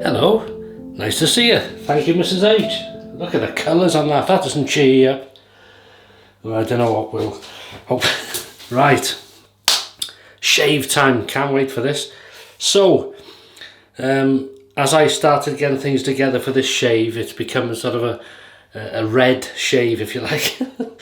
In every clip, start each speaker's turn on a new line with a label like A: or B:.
A: Hello, nice to see you. Thank you, Mrs. H. Look at the colours on that. That doesn't cheer you up. Well, I don't know what will. Oh, right. Shave time. Can't wait for this. So, as I started getting things together for this shave, it's become a sort of a red shave, if you like. And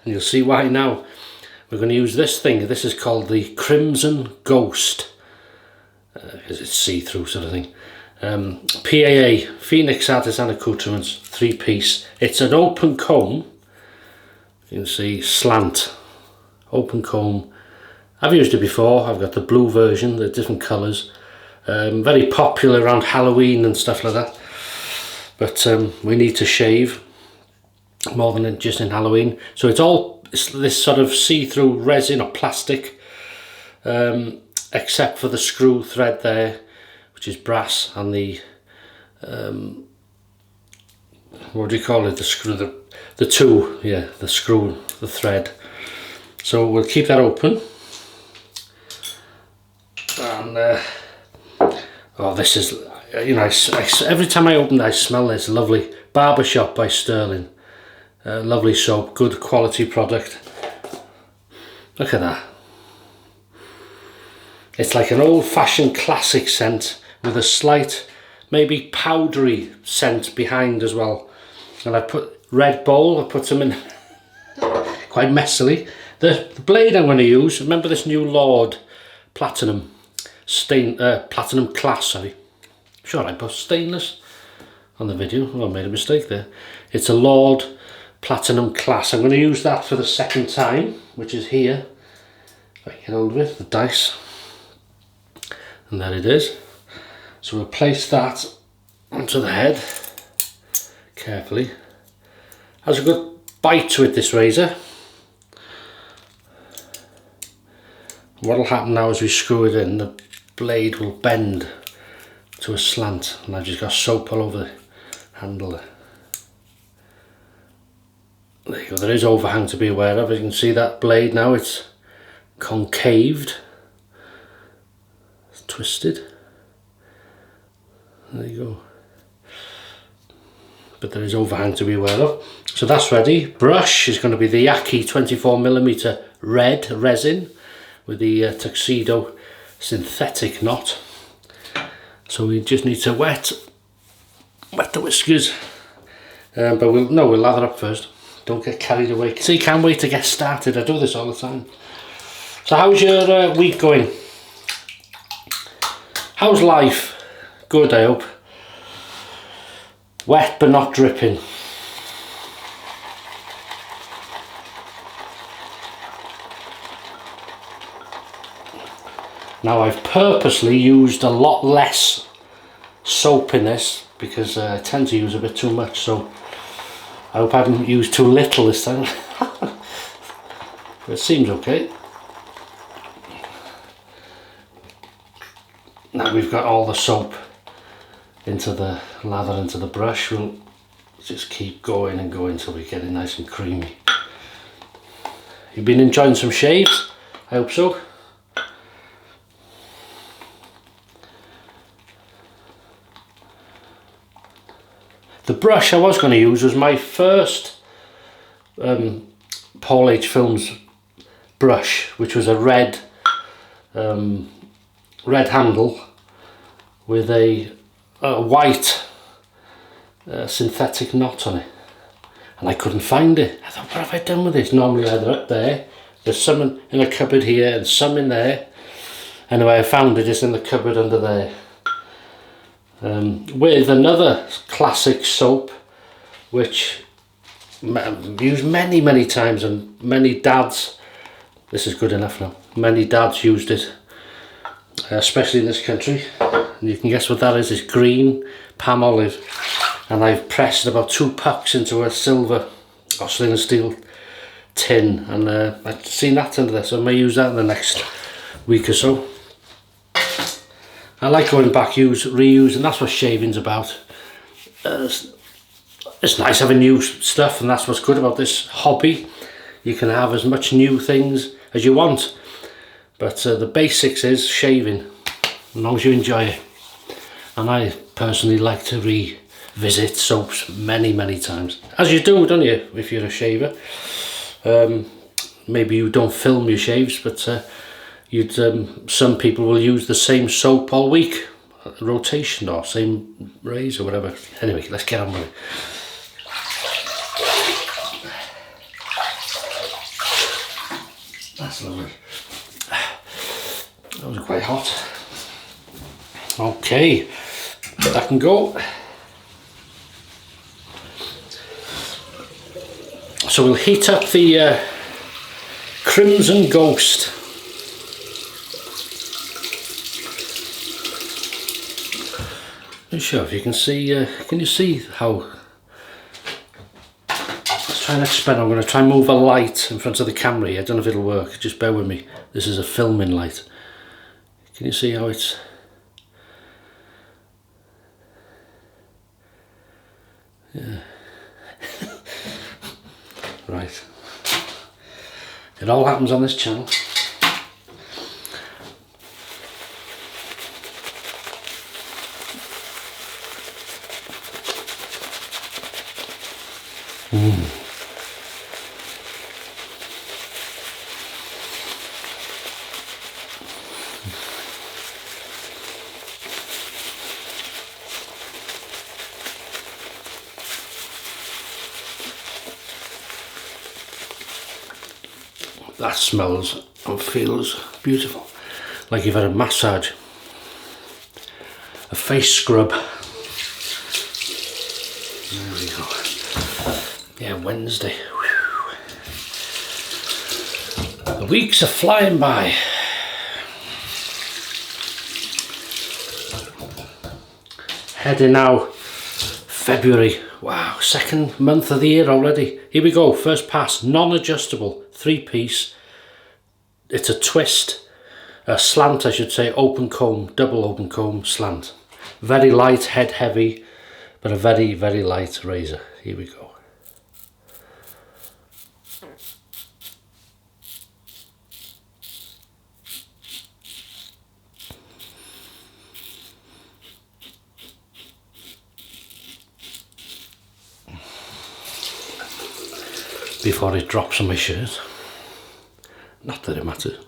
A: you'll see why now. We're going to use this thing. This is called the Crimson Ghost. Because it's see-through sort of thing. P.A.A. Phoenix Artisan Accoutrements 3-piece. It's an open comb. You can see slant. Open comb. I've used it before. I've got the blue version, the different colours. Very popular around Halloween and stuff like that. But we need to shave more than just in Halloween. So it's this sort of see-through resin or plastic. Except for the screw thread there, which is brass, and the what do you call it, the screw, the two, yeah, the screw, the thread. So we'll keep that open. And oh, this is, you know, every time I open it I smell this. Lovely Barbershop by Stirling. Lovely soap, good quality product. Look at that. It's like an old-fashioned classic scent with a slight, maybe powdery scent behind as well. And I put red bowl, I put some in quite messily. The blade I'm going to use, remember this new Lord Platinum Platinum Class, sorry. Sure, I put stainless on the video. Oh, I made a mistake there. It's a Lord Platinum Class. I'm going to use that for the second time, which is here. If I can get hold of it, the dice. And there it is. So we'll place that onto the head carefully. Has a good bite to it, this razor. What will happen now as we screw it in, the blade will bend to a slant, and I've just got soap all over the handle there. There you go, there is overhang to be aware of. You can see that blade now, it's concaved. Twisted. There you go. But there is overhang to be aware of. So that's ready. Brush is going to be the Yaqi 24mm red resin with the tuxedo synthetic knot. So we just need to wet the whiskers. But we'll lather up first. Don't get carried away. See, can't wait to get started. I do this all the time. So how's your week going? How's life? Good, I hope. Wet but not dripping. Now I've purposely used a lot less soap in this because I tend to use a bit too much, so I hope I haven't used too little this time. It seems okay. Now we've got all the soap into the lather, into the brush, we'll just keep going and going until we get it nice and creamy. You've been enjoying some shaves? I hope so. The brush I was going to use was my first PaulHFilms brush, which was a red handle with a white synthetic knot on it, and I couldn't find it. I thought, what have I done with this? Normally either up there, there's some in a cupboard here and some in there. Anyway, I found it, it's in the cupboard under there. With another classic soap which I've used many times, and many dads, this is good enough now, many dads used it, especially in this country. And you can guess what that is. It's green palm olive, and I've pressed about 2 pucks into a silver or stainless steel tin, and I've seen that under there, so I may use that in the next week or so. I like going back, reuse, and that's what shaving's about. It's nice having new stuff, and that's what's good about this hobby. You can have as much new things as you want, but the basics is shaving, as long as you enjoy it. and I personally like to revisit soaps many times, as you do, don't you, if you're a shaver. Maybe you don't film your shaves, but some people will use the same soap all week, rotation, or same razor, whatever. Anyway, let's get on with it. That's lovely. That was quite hot. Okay, that can go. So we'll heat up the Crimson Ghost. Not sure if you can see, can you see how, let's try and experiment. I'm going to try and move a light in front of the camera here. I don't know if it'll work, just bear with me. This is a filming light. Can you see how it's, yeah. Right. It all happens on this channel. That smells and feels beautiful, like you've had a massage, a face scrub. There we go. Yeah, Wednesday. Whew. The weeks are flying by. Heading now, February. Wow, second month of the year already. Here we go, first pass, non-adjustable, 3-piece. It's a twist, a slant I should say, open comb, double open comb slant. Very light, head heavy, but a very light razor. Here we go. Before it drops on my shirt. Not that it matters.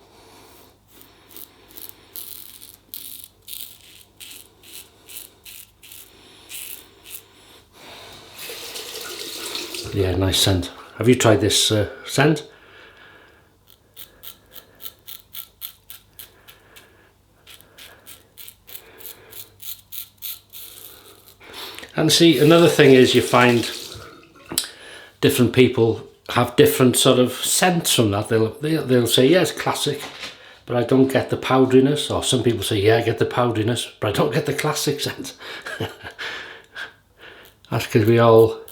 A: Yeah, nice scent. Have you tried this scent? And see, another thing is you find different people have different sort of scents from that. They'll say, yeah, it's classic, but I don't get the powderiness. Or some people say, yeah, I get the powderiness, but I don't get the classic scent. That's because we all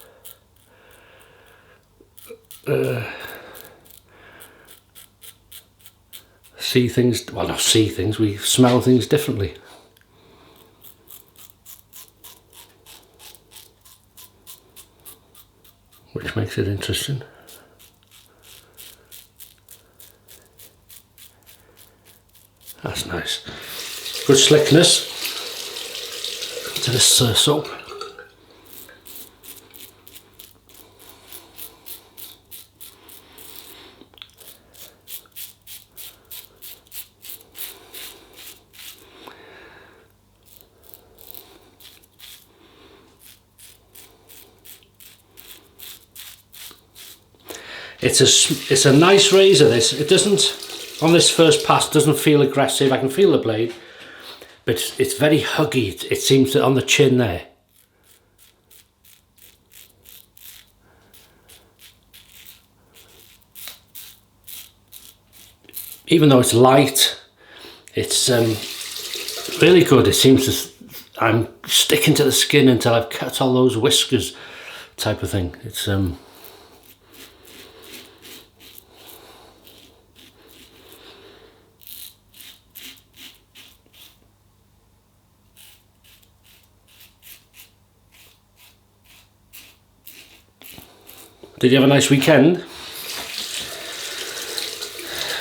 A: see things, well, not see things, we smell things differently. Which makes it interesting. That's nice. Good slickness to this soap. It's a nice razor, this. It doesn't, on this first pass, doesn't feel aggressive. I can feel the blade, but it's very huggy. It seems to, on the chin there. Even though it's light, it's really good. It seems to, I'm sticking to the skin until I've cut all those whiskers type of thing. It's Did you have a nice weekend?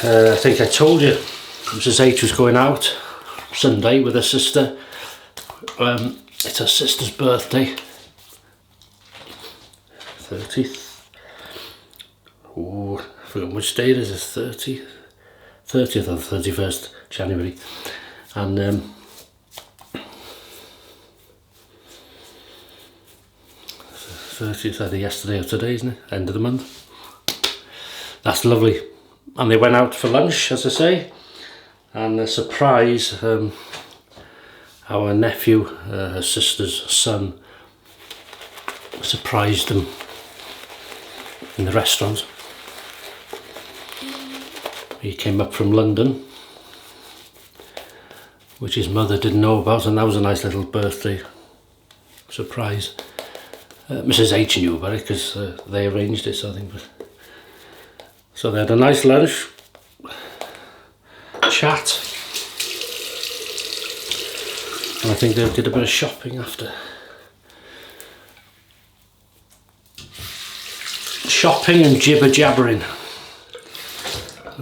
A: I think I told you Mrs H was going out Sunday with her sister It's her sister's birthday. 30th. Oh, I forgot which date it is. 30th or 31st January. And 30th either yesterday or today, isn't it? End of the month. That's lovely. And they went out for lunch, as I say, and a surprise, our nephew, her sister's son, surprised them in the restaurant. He came up from London, which his mother didn't know about, and that was a nice little birthday surprise. Mrs. H knew about it because they arranged it, so I think. So they had a nice lunch, chat, and I think they did a bit of shopping after. Shopping and jibber jabbering.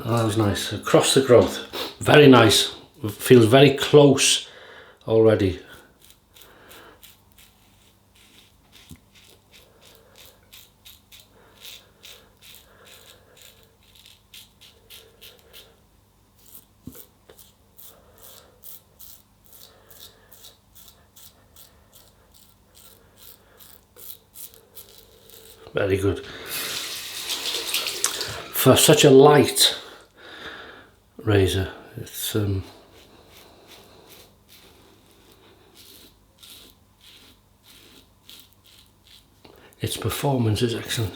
A: Oh, that was nice. Across the growth, very nice. Feels very close already. Very good. For such a light razor, its performance is excellent.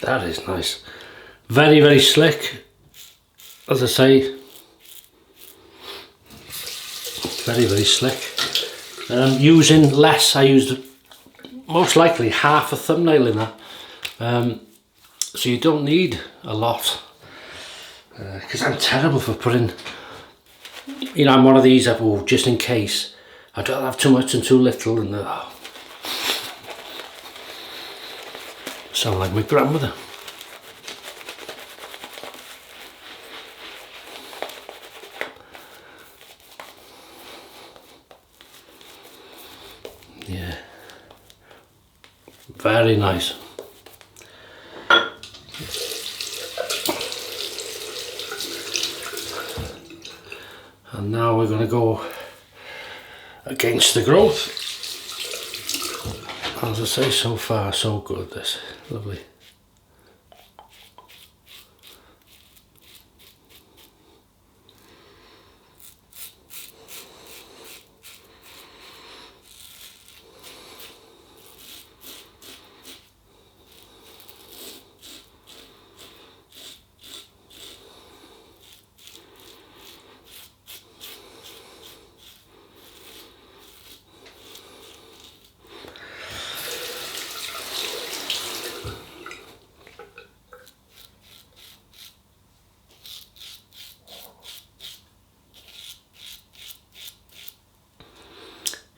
A: That is nice. Very, very slick. As I say, very, very slick. Using less, I used most likely half a thumbnail in that. So you don't need a lot. Because I'm terrible for putting, you know, I'm one of these that, oh, just in case. I don't have too much and too little, and sound like my grandmother. Yeah, very nice. And now we're going to go against the growth. As I say, so far so good. This lovely.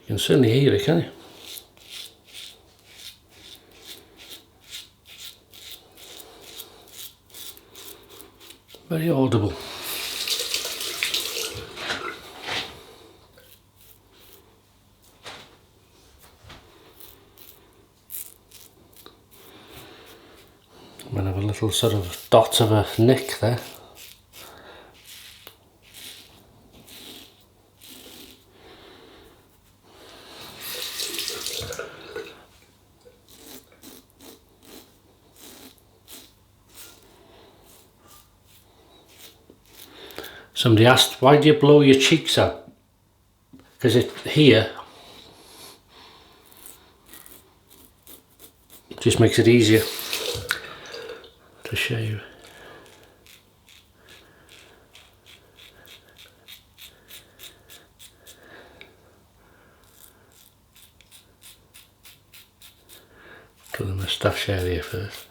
A: You can certainly hear it, can you? Very audible. I'm going to have a little sort of dot of a nick there. Somebody asked, why do you blow your cheeks out? Because it here just makes it easier to shave. Put the moustache area first.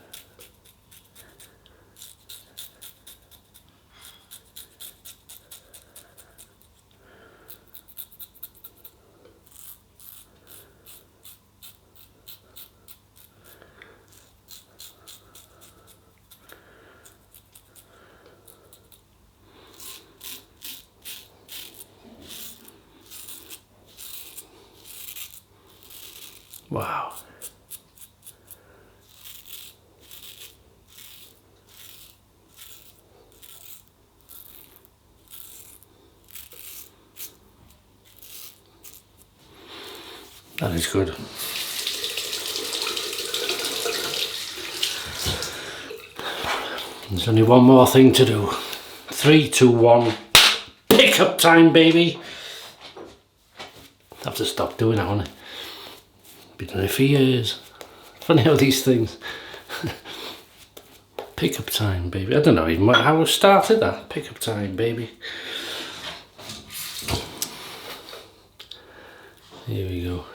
A: Wow. That is good. There's only one more thing to do. 3, 2, 1. Pickup time, baby. I have to stop doing that, won't I? Been doing it for years. Funny how these things. Pickup time, baby. I don't know even how I started that. Pickup time, baby. Here we go.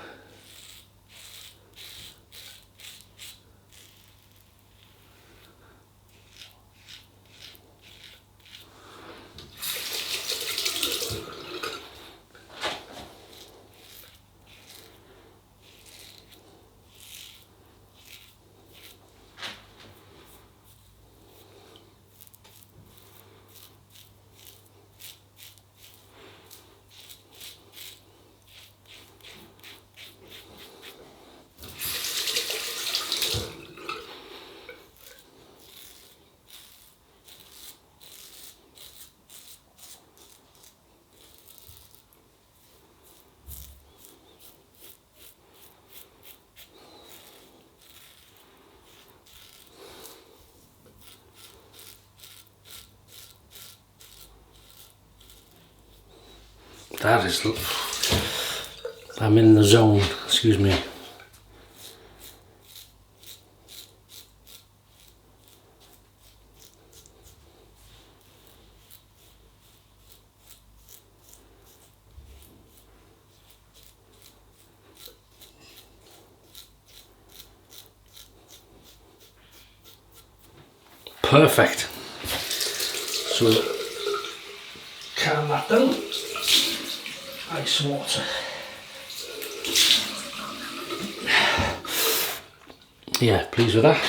A: That is, I'm in the zone, excuse me. Perfect. So, calm that down. Ice water. Yeah, pleased with that.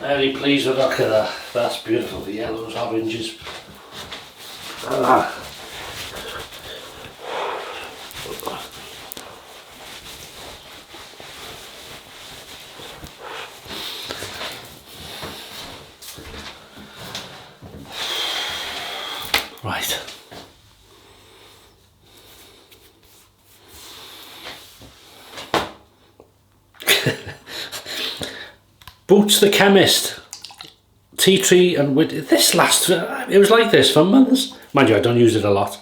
A: Very pleased with that. Look at that. That's beautiful. The yellows, oranges. Ah. Right. Boots the Chemist, tea tree and wood. This lasts, it was like this for months. Mind you, I don't use it a lot.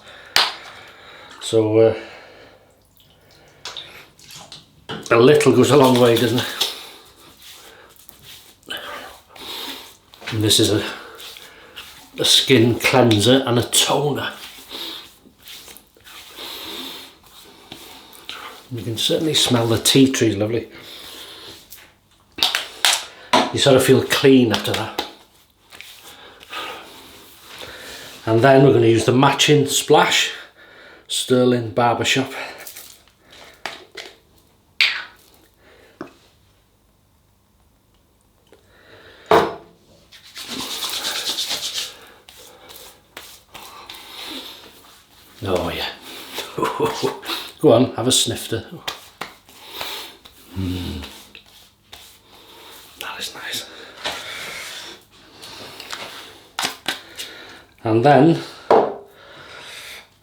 A: So a little goes a long way, doesn't it? And this is a skin cleanser and a toner. You can certainly smell the tea tree, lovely. You sort of feel clean after that. And then we're going to use the matching splash, Stirling Barbershop. Oh yeah. Go on, have a snifter. That is nice. And then,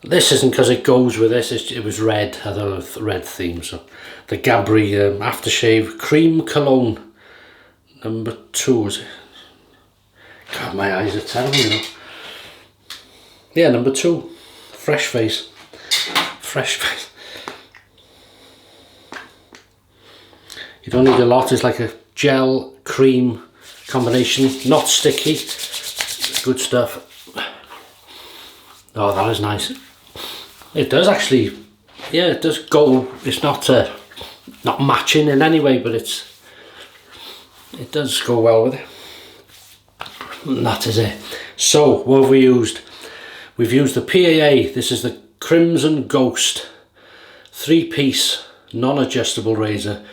A: this isn't because it goes with this, it was red, I thought a red theme, so the Gabri Aftershave Cream Cologne number 2, is it? God, my eyes are terrible, you know. yeah, number 2, fresh face. Fresh face. You don't need a lot. It's like a gel cream combination, not sticky. Good stuff. Oh, that is nice. It does actually, yeah, it does go. It's not not matching in any way, but it does go well with it. And that is it. So what have we used? We've used the P.A.A. This is the Crimson Ghost 3-piece non-adjustable razor.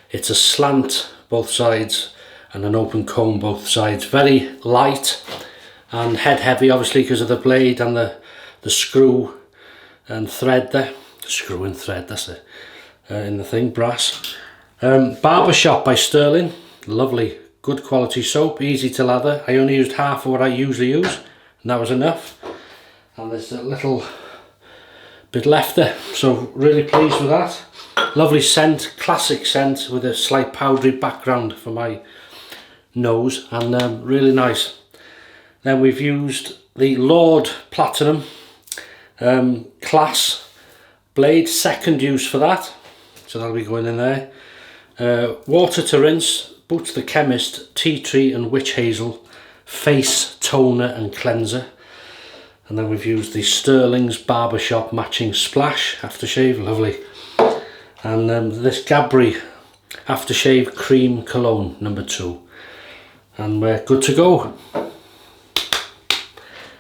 A: It's a slant both sides and an open comb both sides. Very light and head heavy, obviously, because of the blade and the screw and thread there. Screw and thread, that's it. In the thing, brass. Barbershop by Stirling. Lovely, good quality soap, easy to lather. I only used half of what I usually use, and that was enough. And there's a little bit left there, so really pleased with that. Lovely scent, classic scent with a slight powdery background for my nose, and really nice. Then we've used the Lord Platinum Class blade, second use for that, so that'll be going in there. Water to rinse, Boots the Chemist Tea Tree and Witch Hazel face toner and cleanser. And then we've used the Stirling's Barbershop matching splash aftershave, lovely. And this Gabri aftershave cream cologne, number 2. And we're good to go.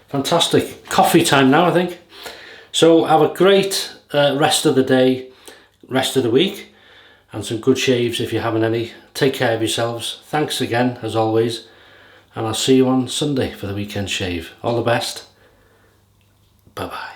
A: Fantastic. Coffee time now, I think. So have a great rest of the day, rest of the week, and some good shaves if you're having any. Take care of yourselves. Thanks again, as always. And I'll see you on Sunday for the weekend shave. All the best. Bye-bye.